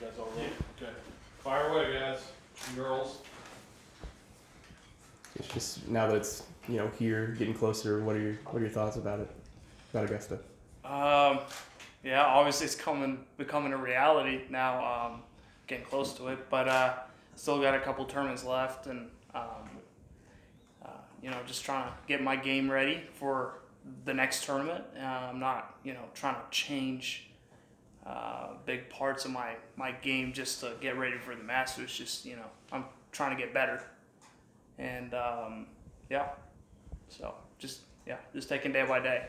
guys all ready? Okay. Fire away, guys. Girls. It's just now that it's here, getting closer. What are your thoughts about it, about Augusta? Yeah, obviously it's becoming a reality now. Getting close to it, but still got a couple tournaments left, and just trying to get my game ready for the next tournament. I'm not trying to change big parts of my game just to get ready for the Masters. Just I'm trying to get better, and so just taking day by day.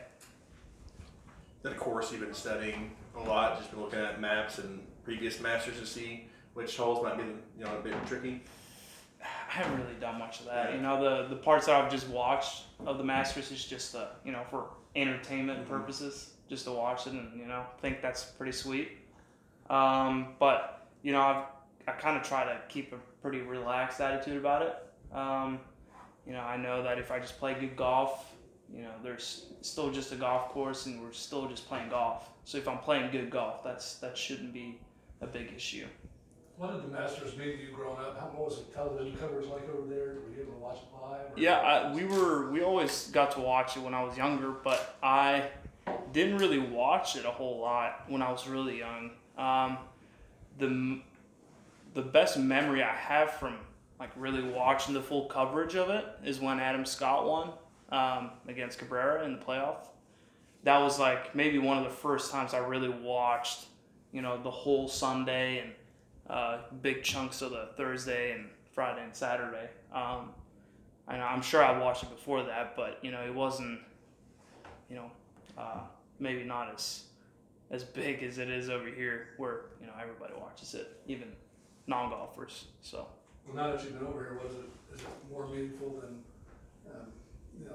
Then of course you've been studying a lot, just been looking at maps and previous Masters to see which holes might be a bit tricky. I haven't really done much of that. Yeah. The parts that I've just watched of the Masters is just for entertainment purposes, just to watch it and think that's pretty sweet. But I kind of try to keep a pretty relaxed attitude about it. I know that if I just play good golf, there's still just a golf course and we're still just playing golf. So if I'm playing good golf, that shouldn't be a big issue. What did the Masters mean to you growing up? What was the television coverage like over there? Were you able to watch it live? Yeah, we always got to watch it when I was younger, but I didn't really watch it a whole lot when I was really young. The best memory I have from really watching the full coverage of it is when Adam Scott won against Cabrera in the playoff. That was maybe one of the first times I really watched the whole Sunday and big chunks of the Thursday and Friday and Saturday. I'm sure I watched it before that, but it wasn't maybe not as big as it is over here, where everybody watches it, even non-golfers. So. Well, now that you've been over here, is it more meaningful than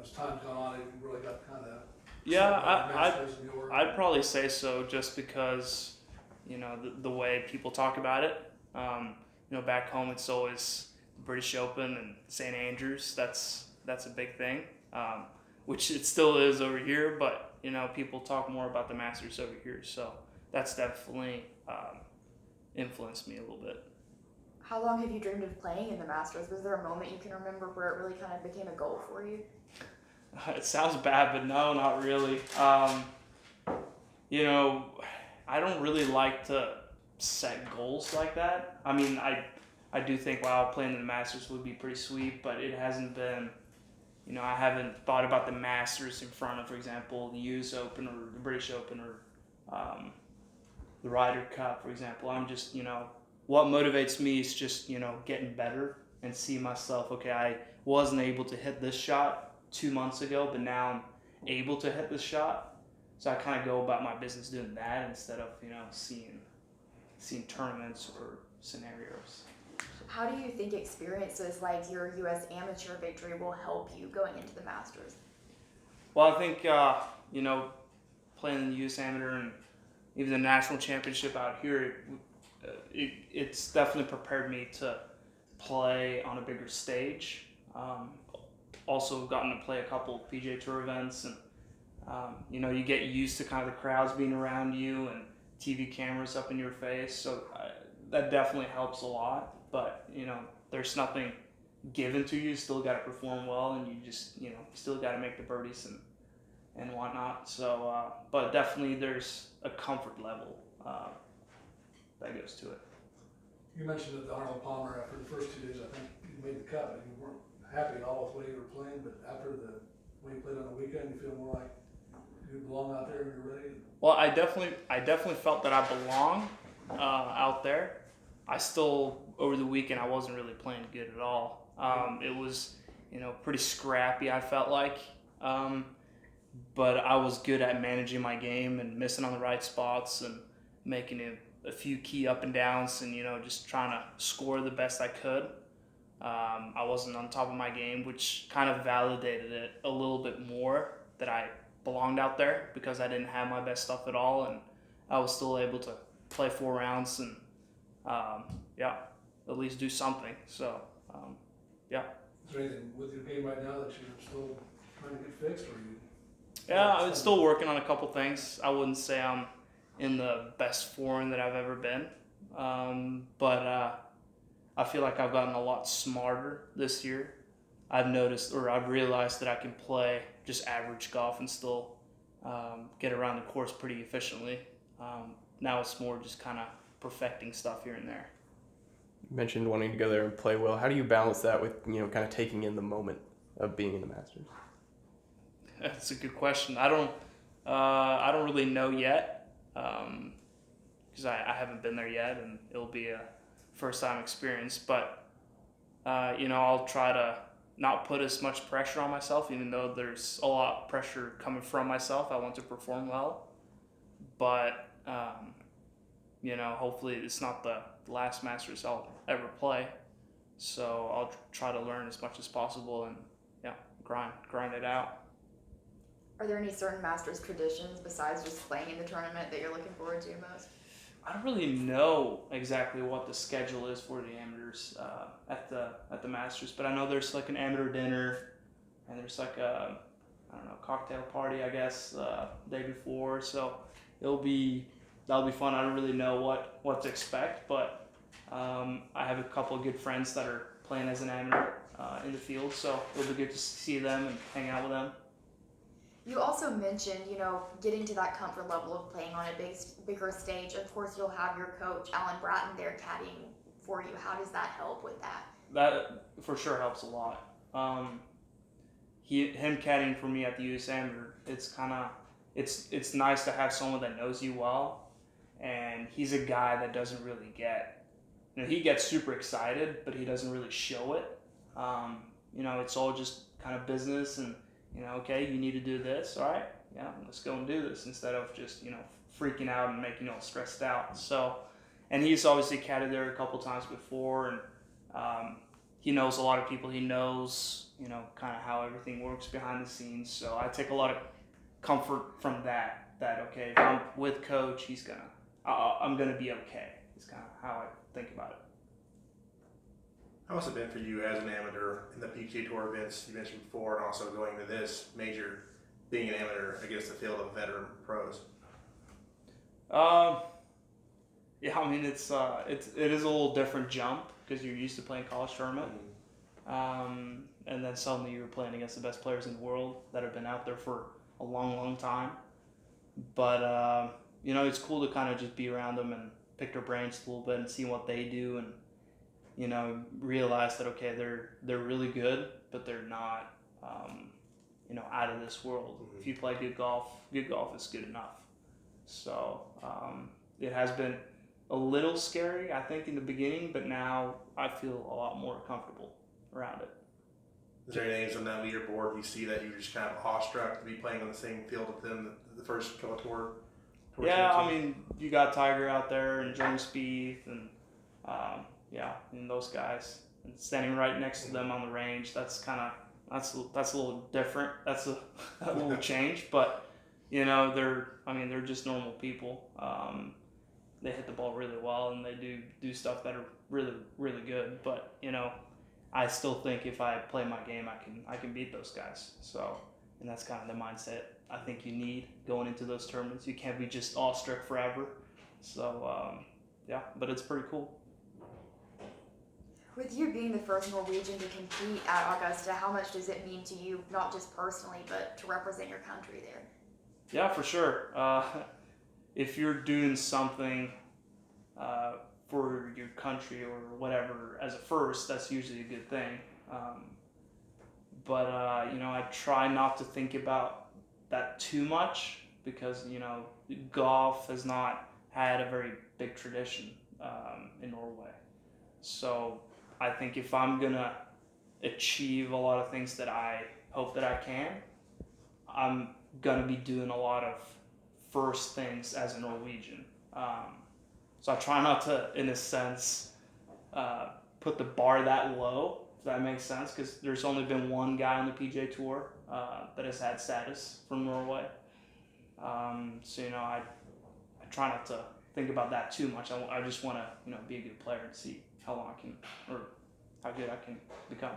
as time's gone on? You really got kind of I'd probably say so, just because the way people talk about it. Back home it's always the British Open and St. Andrews. That's a big thing, which it still is over here. But people talk more about the Masters over here, so that's definitely influenced me a little bit. How long have you dreamed of playing in the Masters? Was there a moment you can remember where it really kind of became a goal for you? It sounds bad, but no, not really. I don't really like to set goals like that. I mean, I do think, wow, playing in the Masters would be pretty sweet, but it hasn't been, I haven't thought about the Masters in front of, for example, the US Open or the British Open or the Ryder Cup, for example. I'm just, what motivates me is just, getting better and see myself, okay, I wasn't able to hit this shot 2 months ago, but now I'm able to hit this shot. So I kind of go about my business doing that instead of, seeing tournaments or scenarios. How do you think experiences like your U.S. amateur victory will help you going into the Masters? Well, I think, playing in the U.S. amateur and even the national championship out here, it's definitely prepared me to play on a bigger stage. Also gotten to play a couple PGA Tour events, and you get used to kind of the crowds being around you and TV cameras up in your face, so that definitely helps a lot. But there's nothing given to you. You still got to perform well, and you just still got to make the birdies and whatnot. So, but definitely there's a comfort level that goes to it. You mentioned that the Arnold Palmer, after the first 2 days, I think you made the cut, and you weren't happy at all with the way you were playing, but after when you played on the weekend, you feel more like you belong out there and you're ready? Well, I definitely felt that I belong out there. I still, over the weekend, I wasn't really playing good at all. It was, pretty scrappy, I felt like. But I was good at managing my game and missing on the right spots and making a few key up and downs and, just trying to score the best I could. I wasn't on top of my game, which kind of validated it a little bit more that I belonged out there, because I didn't have my best stuff at all, and I was still able to play 4 rounds and at least do something. So Is there anything with your game right now that you're still trying to get fixed, or you? Yeah, I'm still working on a couple things. I wouldn't say I'm in the best form that I've ever been, But I feel like I've gotten a lot smarter this year. I've realized that I can play just average golf and still get around the course pretty efficiently. Now it's more just kind of perfecting stuff here and there. You mentioned wanting to go there and play well. How do you balance that with, kind of taking in the moment of being in the Masters? That's a good question. I don't really know yet, because I haven't been there yet, and it'll be a first time experience. But I'll try to not put as much pressure on myself, even though there's a lot of pressure coming from myself. I want to perform well, but hopefully it's not the last Masters I'll ever play. So I'll try to learn as much as possible and grind it out. Are there any certain Masters traditions besides just playing in the tournament that you're looking forward to most? I don't really know exactly what the schedule is for the amateurs at the Masters, but I know there's like an amateur dinner, and there's like a cocktail party, I guess, day before. So that'll be fun. I don't really know what to expect, but I have a couple of good friends that are playing as an amateur in the field, so it'll be good to see them and hang out with them. You also mentioned, getting to that comfort level of playing on a bigger stage. Of course, you'll have your coach, Bratton, there caddying for you. How does that help with that? That for sure helps a lot. Him caddying for me at the US Amateur, it's nice to have someone that knows you well, and he's a guy that doesn't really he gets super excited, but he doesn't really show it. It's all just kind of business and, okay, you need to do this, all right, yeah, let's go and do this, instead of just, freaking out and making you all stressed out. So, and he's obviously caddied there a couple times before, and he knows a lot of people. He knows, kind of how everything works behind the scenes. So I take a lot of comfort from that, okay, if I'm with coach, I'm gonna be okay. It's kind of how I think about it. How has it been for you as an amateur in the PGA Tour events you mentioned before, and also going to this major, being an amateur against a field of veteran pros? Yeah, I mean it is a little different jump because you're used to playing college tournament, and then suddenly you're playing against the best players in the world that have been out there for a long, long time. But it's cool to kind of just be around them and pick their brains a little bit and see what they do, and realize that, okay, they're really good, but they're not, out of this world. If you play good golf is good enough. So it has been a little scary, I think, in the beginning, but now I feel a lot more comfortable around it. Is there any names on that leaderboard you see that you're just kind of awestruck to be playing on the same field with them the first couple of tour? Yeah, I mean, you got Tiger out there and James Spieth and and those guys, and standing right next to them on the range. That's a little different. That's a little change, but they're just normal people. They hit the ball really well, and they do stuff that are really, really good. But I still think if I play my game, I can beat those guys. So, and that's kind of the mindset I think you need going into those tournaments. You can't be just awestruck forever. So but it's pretty cool. With you being the first Norwegian to compete at Augusta, how much does it mean to you, not just personally, but to represent your country there? Yeah, for sure. If you're doing something for your country or whatever as a first, that's usually a good thing. But I try not to think about that too much because, golf has not had a very big tradition in Norway. So I think if I'm going to achieve a lot of things that I hope that I can, I'm going to be doing a lot of first things as a Norwegian. So I try not to, in a sense, put the bar that low, if that makes sense, because there's only been one guy on the PGA Tour that has had status from Norway. So, I try not to think about that too much. I just want to, be a good player and see how long I can, or how good I can become.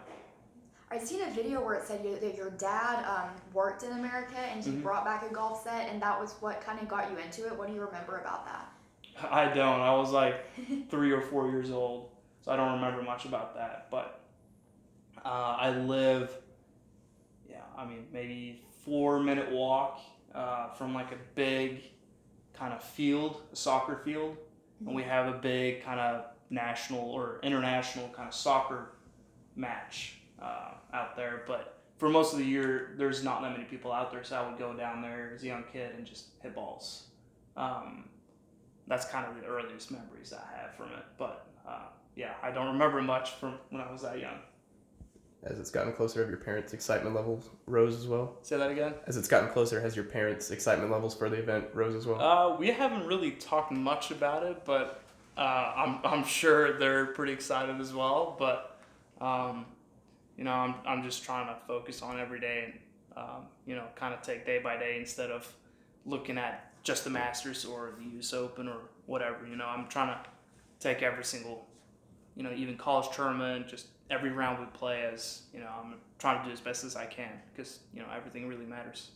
I'd seen a video where it said that your dad worked in America and he brought back a golf set, and that was what kind of got you into it. What do you remember about that? I don't. I was like 3 or 4 years old, so I don't remember much about that. But I live, maybe 4-minute walk from like a big kind of field, a soccer field, and we have a big kind of national or international kind of soccer match out there. But for most of the year, there's not that many people out there, so I would go down there as a young kid and just hit balls. That's kind of the earliest memories I have from it. But I don't remember much from when I was that young. As it's gotten closer, have your parents' excitement levels rose as well? Say that again? As it's gotten closer, has your parents' excitement levels for the event rose as well? We haven't really talked much about it, but I'm sure they're pretty excited as well. But I'm just trying to focus on every day and kind of take day by day instead of looking at just the Masters or the US Open or whatever. I'm trying to take every single, even college tournament, just every round we play as, I'm trying to do as best as I can because, everything really matters.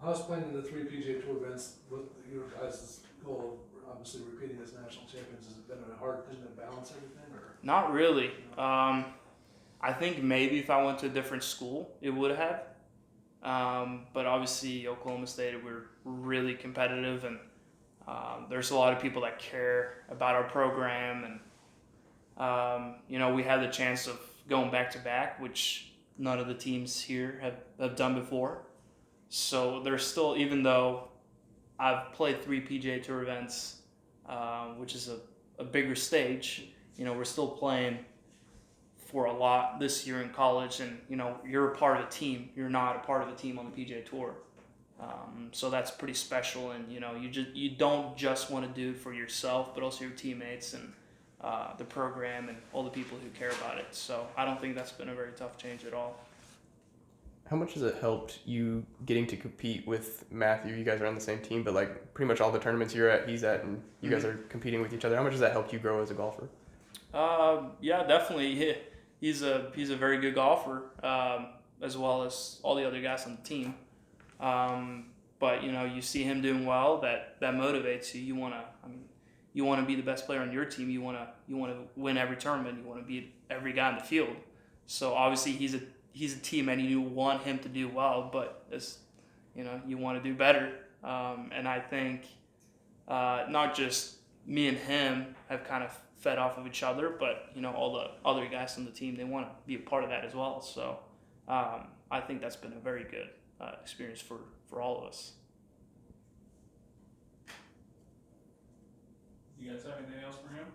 How's playing in the 3 PGA Tour events with your guys' goal of obviously repeating as national champions? Has it been a hard thing to balance everything? Or? Not really. I think maybe if I went to a different school, it would have. But obviously, Oklahoma State, we're really competitive, and there's a lot of people that care about our program, and we had the chance of going back to back, which none of the teams here have done before. So there's still, even though I've played 3 PGA Tour events, which is a bigger stage, we're still playing for a lot this year in college, and you're a part of a team. You're not a part of a team on the PGA Tour, so that's pretty special. And you don't just want to do it for yourself, but also your teammates and the program and all the people who care about it. So I don't think that's been a very tough change at all. How much has it helped you getting to compete with Matthew? You guys are on the same team, but like pretty much all the tournaments he's at, and you guys are competing with each other. How much has that helped you grow as a golfer? Yeah, definitely. He's a very good golfer, as well as all the other guys on the team. But you see him doing well, that motivates you. You want to be the best player on your team. You want to win every tournament. You want to beat every guy in the field. So obviously he's a teammate, and you want him to do well. But as you want to do better. And I think not just me and him have kind of fed off of each other, but all the other guys on the team, they want to be a part of that as well. So I think that's been a very good experience for all of us. You guys have anything else for him?